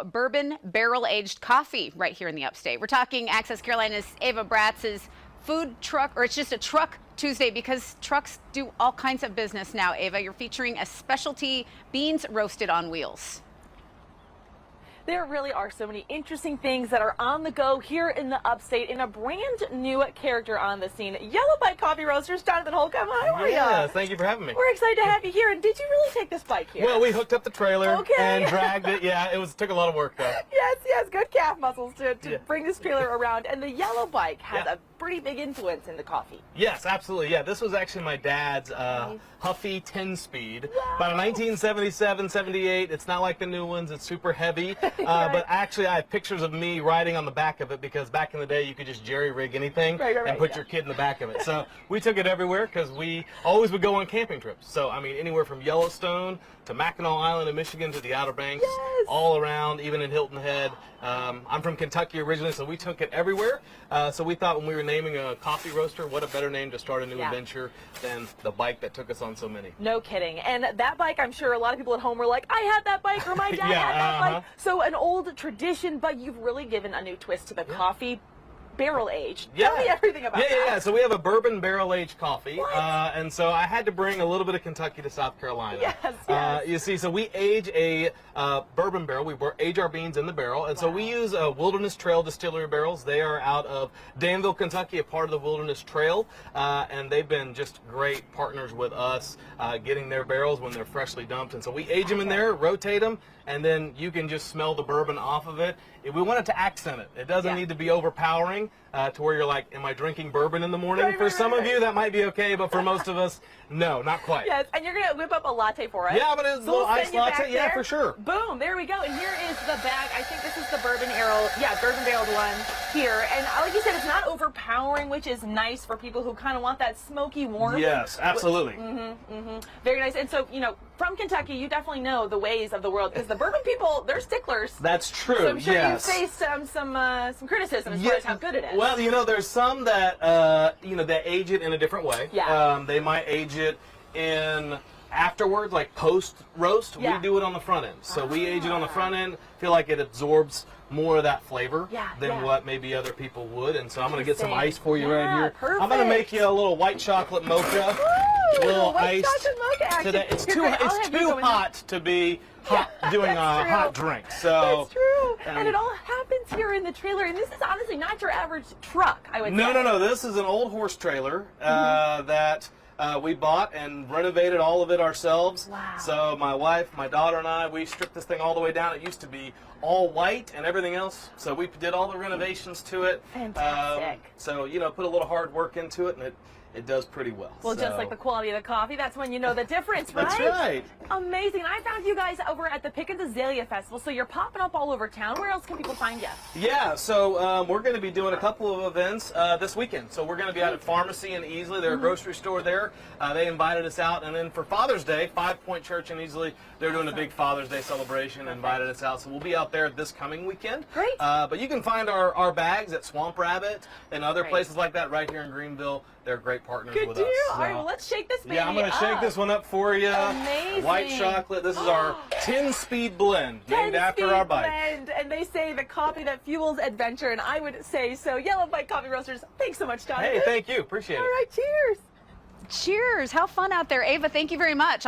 about bourbon barrel-aged coffee right here in the Upstate. We're talking Access Carolina's Ava Bratz's food truck, or it's just a truck Tuesday because trucks do all kinds of business now. Ava, you're featuring a specialty beans roasted on wheels. There really are so many interesting things that are on the go here in the Upstate, and a brand new character on the scene. Yellow Bike Coffee Roasters, Jonathan Holcomb. How are you? Yeah, thank you for having me. We're excited to have you here. And did you really take this bike here? Well, we hooked up the trailer and dragged it. Yeah, it took a lot of work though. Yes, good calf muscles to bring this trailer around. And the Yellow Bike has a pretty big influence in the coffee. Yes, absolutely. Yeah, this was actually my dad's Huffy 10-speed. About a 1977, 78. It's not like the new ones. It's super heavy. But actually, I have pictures of me riding on the back of it because back in the day, you could just jerry-rig anything and put your kid in the back of it. So we took it everywhere because we always would go on camping trips. So, I mean, anywhere from Yellowstone to Mackinac Island in Michigan to the Outer Banks, all around, even in Hilton Head. I'm from Kentucky originally, so we took it everywhere. So we thought when we were naming a coffee roaster, what a better name to start a new adventure than the bike that took us on so many. No kidding. And that bike, I'm sure a lot of people at home were like, I had that bike, or my dad had that bike. So an old tradition, but you've really given a new twist to the coffee. Barrel aged. Tell me everything about that. Yeah. So we have a bourbon barrel aged coffee, and so I had to bring a little bit of Kentucky to South Carolina. Yes. You see, so we age a bourbon barrel. We age our beans in the barrel, and so we use Wilderness Trail distillery barrels. They are out of Danville, Kentucky, a part of the Wilderness Trail, and they've been just great partners with us, getting their barrels when they're freshly dumped. And so we age them in there, rotate them, and then you can just smell the bourbon off of it. We want it to accent it. It doesn't need to be overpowering to where you're like, am I drinking bourbon in the morning? For some of you, that might be okay, but for most of us, no, not quite. Yes, and you're going to whip up a latte for us. Yeah, I'm going to do a little iced latte. Yeah, for sure. Boom, there we go. And here is the bag. I think this is the bourbon barreled one here. And like you said, it's not overpowering, which is nice for people who kind of want that smoky warmth. Yes, absolutely. Very nice. And so, you know, from Kentucky, you definitely know the ways of the world, because the bourbon people, they're sticklers. That's true. So I'm sure you've faced some criticism as far as how good it is. Well, you know, there's some that they age it in a different way. They might age it in afterwards, like post roast. We do it on the front end. So we age it on the front end. Feel like it absorbs more of that flavor than what maybe other people would. And so I'm going to get some ice for you right here. Perfect. I'm going to make you a little white chocolate mocha. A little iced today. It's too hot to be doing a hot drink. So that's true. And it all happens here in the trailer. And this is honestly not your average truck, I would say. No. This is an old horse trailer that we bought and renovated all of it ourselves. Wow. So my wife, my daughter, and I, we stripped this thing all the way down. It used to be all white and everything else. So we did all the renovations to it. Fantastic. So, you know, put a little hard work into it, and it does pretty well. Well, just like the quality of the coffee, that's when you know the difference, right? That's right. Amazing. I found you guys over at the Pickens Azalea Festival, so you're popping up all over town. Where else can people find you? Yeah, so we're going to be doing a couple of events this weekend. So we're going to be out at Pharmacy in Easley. They're a grocery store there. They invited us out. And then for Father's Day, 5 Point Church in Easley, they're doing a big Father's Day celebration and invited us out. So we'll be out there this coming weekend. Great. But you can find our bags at Swamp Rabbit and other places like that right here in Greenville. They're great partners with us. Good deal. So, All right, well, let's shake this baby I'm going to shake this one up for you. Amazing. White chocolate. This is our 10-speed blend, named after our bike. And they say the coffee that fuels adventure, and I would say so. Yellow Bike Coffee Roasters, thanks so much, Jonathan. Hey, thank you. Appreciate it. All right, cheers. Cheers. How fun out there. Ava, thank you very much.